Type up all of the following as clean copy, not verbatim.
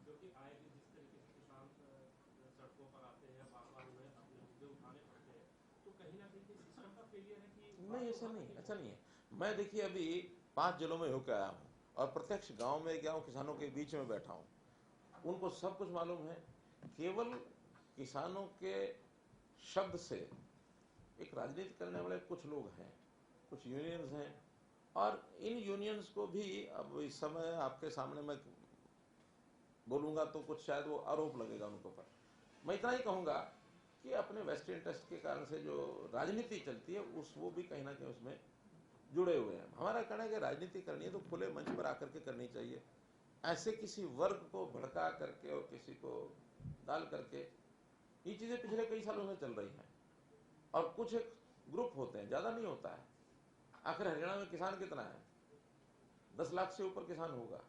जो कि आए दिन जिस तरीके से किसान सड़कों पर आते हैं, बार-बार उन्हें अपने मुद्दे उठाने पड़ते हैं, तो कहीं ना कहीं सिस्टम का फेलियर है कि नहीं, ऐसा नहीं, ऐसा नहीं है। मैं देखिए अभी 5 जिलों में होकर आया हूँ और प्रत्यक्ष गांव में गया हूँ, किसानों के बीच में बैठा हूँ। उनको सब कुछ मालूम है। केवल किसानों के शब्द से एक राजनीति करने वाले कुछ लोग हैं, कुछ यूनियंस हैं, और इन यूनियंस को भी अब इस समय आपके सामने मैं बोलूंगा तो कुछ शायद वो आरोप लगेगा उनके ऊपर। मैं इतना ही कहूंगा कि अपने वेस्ट इंटरेस्ट के कारण से जो राजनीति चलती है उस वो भी कहीं ना कहीं उसमें जुड़े हुए हैं। हमारा कहना है कि राजनीति करनी है तो खुले मंच पर आकर के करनी चाहिए। ऐसे किसी वर्ग को भड़का करके और किसी को डाल करके ये चीजें पिछले कई सालों से चल रही हैं। और कुछ एक ग्रुप होते हैं, ज्यादा नहीं होता है। आखिर हरियाणा में किसान कितना है? 10 लाख से ऊपर किसान होगा।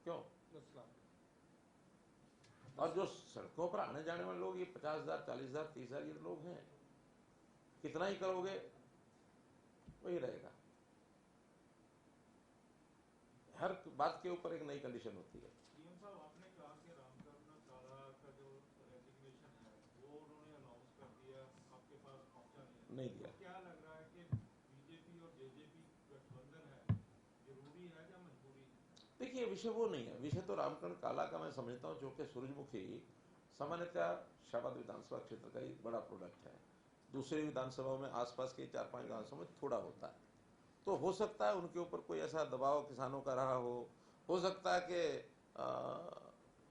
क्यों? 10 लाख। और जो सड़कों पर आने जाने वाले लोग ये 50,000, 40,000, 30,000 ये लोग हैं। कितना ही करोगे वही रहेगा। हर बात के ऊपर एक नई कंडीशन होती है। सीएम साहब, आपने कहा कि रामकरण काला का जो रेजिग्नेशन है वो उन्होंने अनाउंस कर दिया, आपके पास पहुंचा नहीं नहीं। दिया। तो क्या लग रहा है कि बीजेपी और जेजेपी गठबंधन है, जरूरी है या मजबूरी है? देखिए विषय वो नहीं है। विषय तो रामकरण काला का मैं समझता हूँ, जो कि सूरजमुखी सामान्यतः शाबाद विधानसभा क्षेत्र का एक बड़ा प्रोडक्ट है। दूसरी विधानसभाओं में आसपास के 4-5 विधानसभाओं में थोड़ा होता है। तो हो सकता है उनके ऊपर कोई ऐसा दबाव किसानों का रहा हो सकता है कि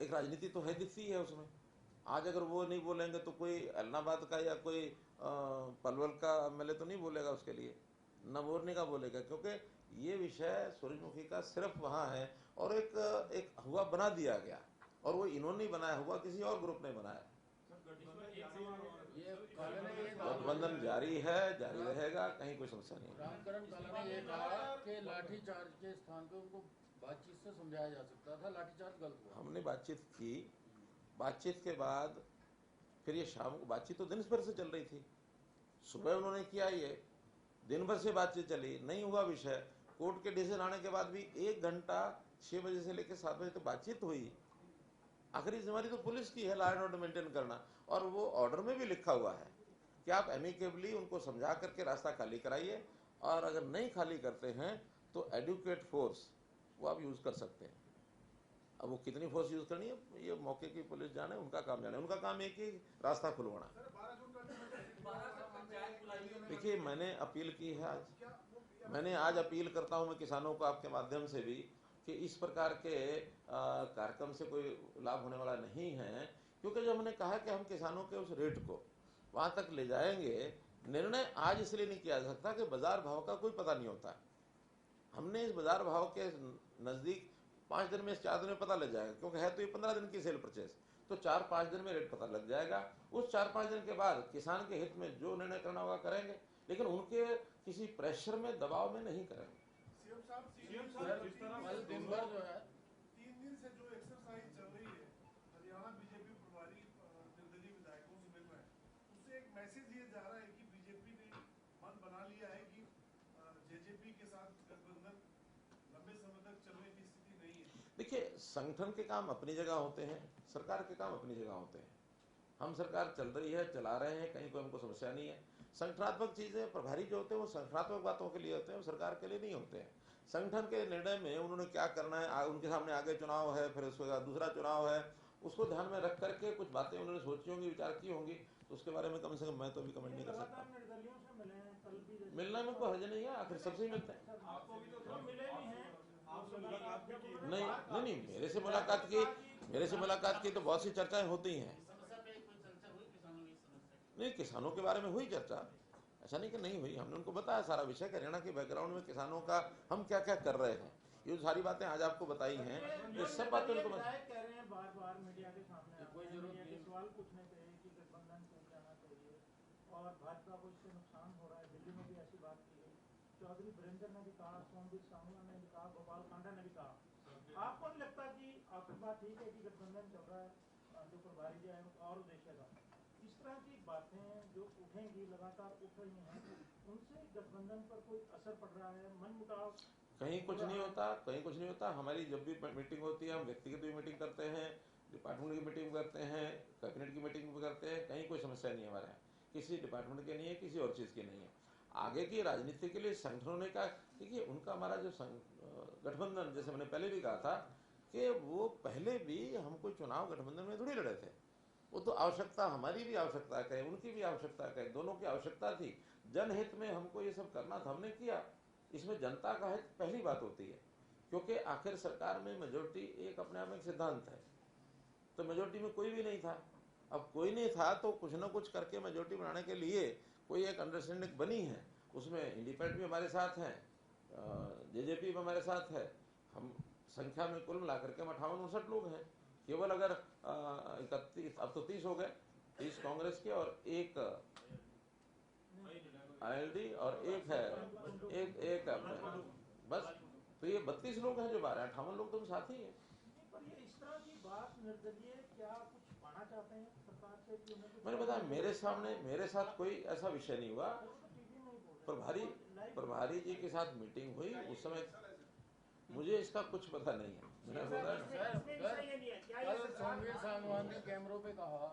एक राजनीति तो है, दिखती है उसमें। आज अगर वो नहीं बोलेंगे तो कोई एलनाबाद का या कोई पलवल का एमएलए तो नहीं बोलेगा उसके लिए, न मोरनी का बोलेगा, क्योंकि ये विषय सूरजमुखी का सिर्फ वहां है और एक हुआ बना दिया गया, और वो इन्होंने नहीं बनाया, हुआ किसी और ग्रुप ने बनाया। गठबंधन जारी है, जारी रहेगा, कहीं कोई समस्या नहीं है। रामकरण काला ने ये कहा कि लाठीचार्ज के स्थान पे उनको बातचीत से समझाया जा सकता था, लाठीचार्ज गलत हुआ। हमने बातचीत की, बातचीत के बाद फिर ये शाम को, बातचीत तो दिन भर से चल रही थी, सुबह उन्होंने किया, ये दिन भर से बातचीत चली, नहीं हुआ विषय। कोर्ट के डिसीजन आने के बाद भी 1 घंटा 6 बजे से लेकर 7 बजे तक बातचीत हुई। आखिरी जिम्मेदारी तो पुलिस की है लॉ एंड ऑर्डर मेंटेन करना, और वो ऑर्डर में भी लिखा हुआ है कि आप एमिकेबली उनको समझा करके रास्ता खाली कराइए, और अगर नहीं खाली करते हैं तो एडुकेट फोर्स वो आप यूज कर सकते हैं। अब वो कितनी फोर्स यूज करनी है ये मौके की पुलिस जाने, उनका काम जाने। उनका काम एक ही रास्ता खुलवाना। देखिए मैंने अपील की है आज, मैंने आज अपील करता हूं मैं किसानों को आपके माध्यम से भी कि इस प्रकार के कार्यक्रम से कोई लाभ होने वाला नहीं है, क्योंकि जो हमने कहा कि हम किसानों के उस रेट को वहां तक ले जाएंगे। निर्णय आज इसलिए नहीं किया जा सकता कि बाजार भाव का कोई पता नहीं होता। हमने इस बाजार भाव के नजदीक 5 दिन में, 4 दिन में पता लग जाएगा, क्योंकि है तो ये 15 दिन की सेल परचेस, तो 4-5 दिन में रेट पता लग जाएगा। उस 4-5 दिन के बाद किसान के हित में जो निर्णय करना होगा करेंगे, लेकिन उनके किसी प्रेशर में, दबाव में नहीं करेंगे। सीएम साहब जिस तरह कल दिन भर जो है 3 दिन से जो एक्सरसाइज चल रही है, हरियाणा बीजेपी प्रभारी निर्दलीय विधायकों से मिल रहे हैं, उससे एक मैसेज ये जा रहा है कि बीजेपी ने मन बना लिया है कि जेजेपी के साथ गठबंधन लंबे समय तक चलने की स्थिति नहीं है। देखिए संगठन के काम अपनी जगह होते हैं, सरकार के काम अपनी जगह होते हैं। हम सरकार चल रही है, चला रहे हैं, कहीं कोई हमको समस्या नहीं है। संगठनात्मक चीजें, प्रभारी जो होते हैं वो संगठनात्मक बातों के लिए होते हैं, वो सरकार के लिए नहीं होते हैं। संगठन के निर्णय में उन्होंने क्या करना है, उनके सामने आगे चुनाव है, फिर उसके बाद दूसरा चुनाव है, उसको ध्यान में रख करके कुछ बातें उन्होंने सोची होंगी, विचार की होंगी, तो उसके बारे में कम से कम मैं तो अभी कमेंट नहीं कर सकता। मिलना में कोई हर्ज नहीं है, आखिर सबसे मिलते हैं। नहीं नहीं नहीं, मेरे से मुलाकात की तो बहुत सी चर्चाएं होती हैं। नहीं, किसानों के बारे में हुई चर्चा, ऐसा नहीं कि नहीं हुई। हमने उनको बताया सारा विषय, हरियाणा के बैकग्राउंड में किसानों का हम क्या क्या कर रहे हैं, ये सारी बातें आज आपको बताई हैं, ये सब बातें उनको कह रहे हैं बार-बार मीडिया के सामने कोई जरूरत नहीं सवाल पूछने पे कि गठबंधन टूट जाना चाहिए और भाजपा को इससे नुकसान हो रहा है। दिल्ली में भी ऐसी बात की गई, चौधरी वीरेंद्र ने भी कहा, सोमवीर सांगला ने भी कहा, गोपाल कांडा ने भी कहा। आपको नहीं लगता कि आपकी बात ठीक है कि गठबंधन चल रहा है, जो प्रभारी जी आए और उद्देश्य था, इस तरह की बातें जो उठेंगी, लगातार उठ रही हैं, उनसे गठबंधन पर कोई असर पड़ रहा है, मन मुटाव? कहीं कुछ नहीं होता, कहीं कुछ नहीं होता। हमारी जब भी मीटिंग होती है हम व्यक्तिगत भी मीटिंग करते हैं, डिपार्टमेंट की मीटिंग करते हैं, कैबिनेट की मीटिंग भी करते हैं, कहीं कोई समस्या नहीं है हमारे यहाँ, किसी डिपार्टमेंट की नहीं है, किसी और चीज़ की नहीं है। आगे की राजनीति के लिए संगठनों ने कहा, देखिए उनका हमारा जो गठबंधन, जैसे मैंने पहले भी कहा था कि वो पहले भी हम कोई चुनाव गठबंधन में थोड़ी लड़े थे, वो तो आवश्यकता, हमारी भी आवश्यकता है, उनकी भी आवश्यकता है, दोनों की आवश्यकता थी, जनहित में हमको ये सब करना था, हमने किया। इसमें जनता का हित पहली बात होती है, क्योंकि आखिर सरकार में मेजोरिटी एक अपने आप में एक सिद्धांत है, तो मेजोरिटी में कोई भी नहीं था। अब कोई नहीं था तो कुछ ना कुछ करके मेजोरिटी बनाने के लिए कोई एक अंडरस्टैंडिंग बनी है, उसमें इंडिपेंडेंट भी हमारे साथ हैं, जेजेपी भी हमारे साथ है, हम संख्या में कुल मिलाकर के 58-59 लोग हैं। केवल अगर 31, अब तो 30 हो गए, 30 कांग्रेस के और एक आईएलडी और एक है एक बस, तो ये 32 लोग हैं जो 58 लोग तो हम साथ ही हैं। पर ये इस तरह की बात निर्दलीय क्या कुछ पाना चाहते हैं सरकार से कि उन्हें कुछ मैंने बताया, मेरे सामने मेरे साथ कोई ऐसा विषय नहीं हुआ। प्रभारी जी के साथ मीटिंग हुई, उस समय मुझे इसका कुछ पता नहीं है। मैंने बोला कल सोमवीर सांगवान ने कैमरों पे कहा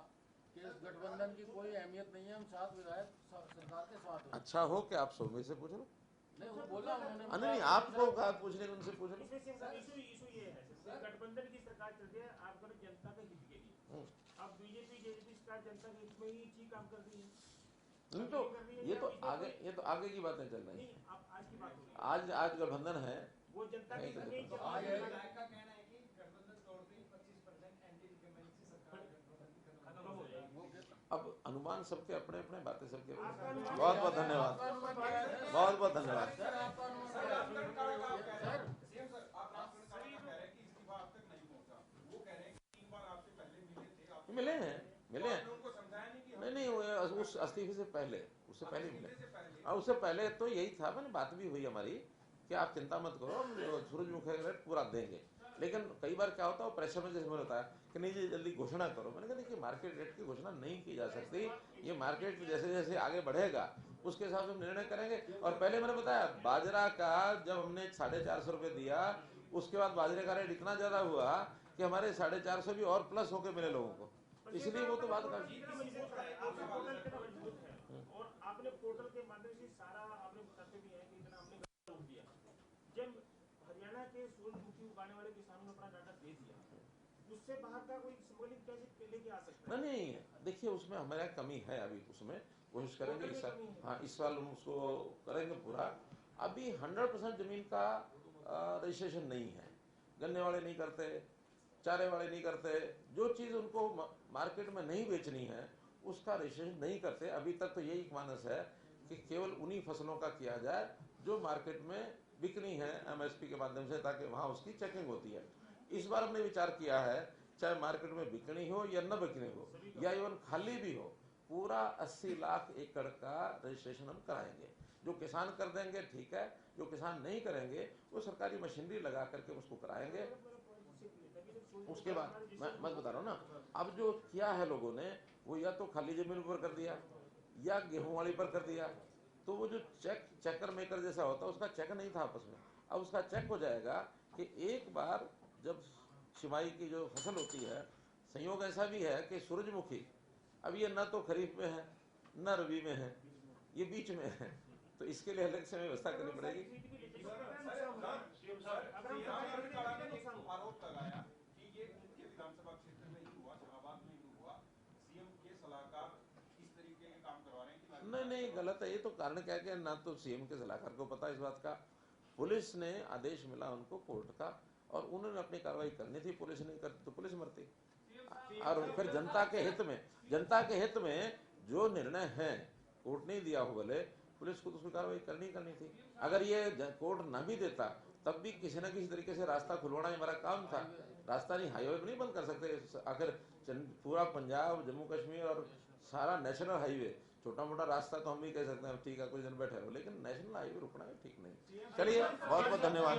कि इस गठबंधन की कोई अहमियत नहीं है, हम 7 विधायक सरकार के साथ हैं। अच्छा हो कि आप सोमवीर से पूछ लो। नहीं, वो बोला उन्होंने। नहीं, आपको कहा पूछने को, उनसे पूछ लो। इशू ये है, गठबंधन की सरकार चल रही है आपको जनता के हित के लिए, अब बीजेपी जेजेपी सरकार जनता के हित में ही ठीक काम कर रही है। नहीं तो ये तो आगे की बातें चल रही है। आज की बात हो रही है, आज गठबंधन है, वो जनता के हित में ही का कहना है कि गठबंधन तोड़ते ही 25% एंटी इंकम्बेंसी सरकार खत्म हो जाएगी। अब अनुमान सबके अपने अपने, बातें सबके अपने। बहुत बहुत धन्यवाद, बहुत बहुत धन्यवाद। मिले हैं नहीं, उस इस्तीफे से पहले, उससे पहले मिले, और उससे पहले तो यही था, मैंने बात भी हुई हमारी कि आप चिंता मत करो, हम सूरजमुखी रेट पूरा देंगे। लेकिन कई बार क्या होता है, प्रेशर में जैसे मैंने बताया कि नहीं जी जल्दी घोषणा करो, मैंने कहा देखिए मार्केट रेट की घोषणा नहीं की जा सकती, ये मार्केट जैसे जैसे आगे बढ़ेगा उसके हिसाब से हम निर्णय करेंगे। और पहले मैंने बताया बाजरा का जब हमने 450 रुपये दिया, उसके बाद बाजरे का रेट इतना ज्यादा हुआ कि हमारे 450 भी और प्लस होके मिले लोगों को, इसलिए वो तो बात कर। और आपने पोर्टल के माध्यम से सारा आपने बताते भी हैं कि इतना हमने रोक दिया। जब हरियाणा के सूरजमुखी उगाने वाले किसानों ने अपना डाटा दे दिया, उससे बाहर का कोई स्मगलिंग कैसे लेके आ सकता है? नहीं, देखिए उसमें हमारा कमी है, अभी उसमें कोशिश करेंगे इस साल। हाँ, इस साल हम उसको करेंगे पूरा। अभी 100% जमीन का रजिस्ट्रेशन नहीं है, गन्ने वाले नहीं करते, चारे वाले नहीं करते, जो चीज उनको मार्केट में नहीं बेचनी है उसका रजिस्ट्रेशन नहीं करते। अभी तक तो यही मानस है कि केवल उन्हीं फसलों का किया जाए जो मार्केट में बिकनी है एमएसपी के माध्यम से, ताकि वहां उसकी चेकिंग होती है। इस बार हमने विचार किया है, चाहे मार्केट में बिकनी हो या न बिकनी हो या इवन खाली भी हो, पूरा 80 लाख एकड़ का रजिस्ट्रेशन हम कराएंगे। जो किसान कर देंगे ठीक है, जो किसान नहीं करेंगे वो सरकारी मशीनरी लगा करके उसको कराएंगे। उसके बाद मैं बता रहा हूँ ना, अब जो किया है लोगों ने वो या तो खाली जमीन पर कर दिया या गेहूं वाली पर कर दिया, तो वो जो चेकर मेकर जैसा होता है उसका चेक नहीं था आपस में, अब उसका चेक हो जाएगा कि एक बार जब सिमाई की जो फसल होती है, संयोग ऐसा भी है कि सूरजमुखी अब ये न तो खरीफ में है न रबी में है, ये बीच में है, तो इसके लिए अलग से व्यवस्था करनी पड़ेगी। आरोप लगाया कि ये उनके विधानसभा क्षेत्र में ही हुआ, शाहबाद में ही हुआ, सीएम के सलाहकार इस तरीके के काम करवा रहे हैं कि नहीं गलत है। ये तो कारण क्या है, ना तो सीएम के सलाहकार को पता इस बात का, पुलिस ने आदेश मिला उनको कोर्ट का और उन्होंने अपनी कार्रवाई करनी थी, पुलिस नहीं करती तो पुलिस मरती। और फिर जनता के हित में जो निर्णय है कोर्ट नहीं दिया हो भले, पुलिस को तो उसकी कार्रवाई करनी थी। अगर ये कोर्ट ना भी देता तब भी किसी न किसी तरीके से रास्ता खुलवाना हमारा काम था। रास्ता नहीं, हाईवे नहीं बंद कर सकते। आखिर पूरा पंजाब, जम्मू कश्मीर और सारा नेशनल हाईवे, छोटा मोटा रास्ता तो हम भी कह सकते हैं ठीक है कुछ दिन बैठे हो, लेकिन नेशनल हाईवे रुकना है ठीक नहीं। चलिए बहुत बहुत धन्यवाद।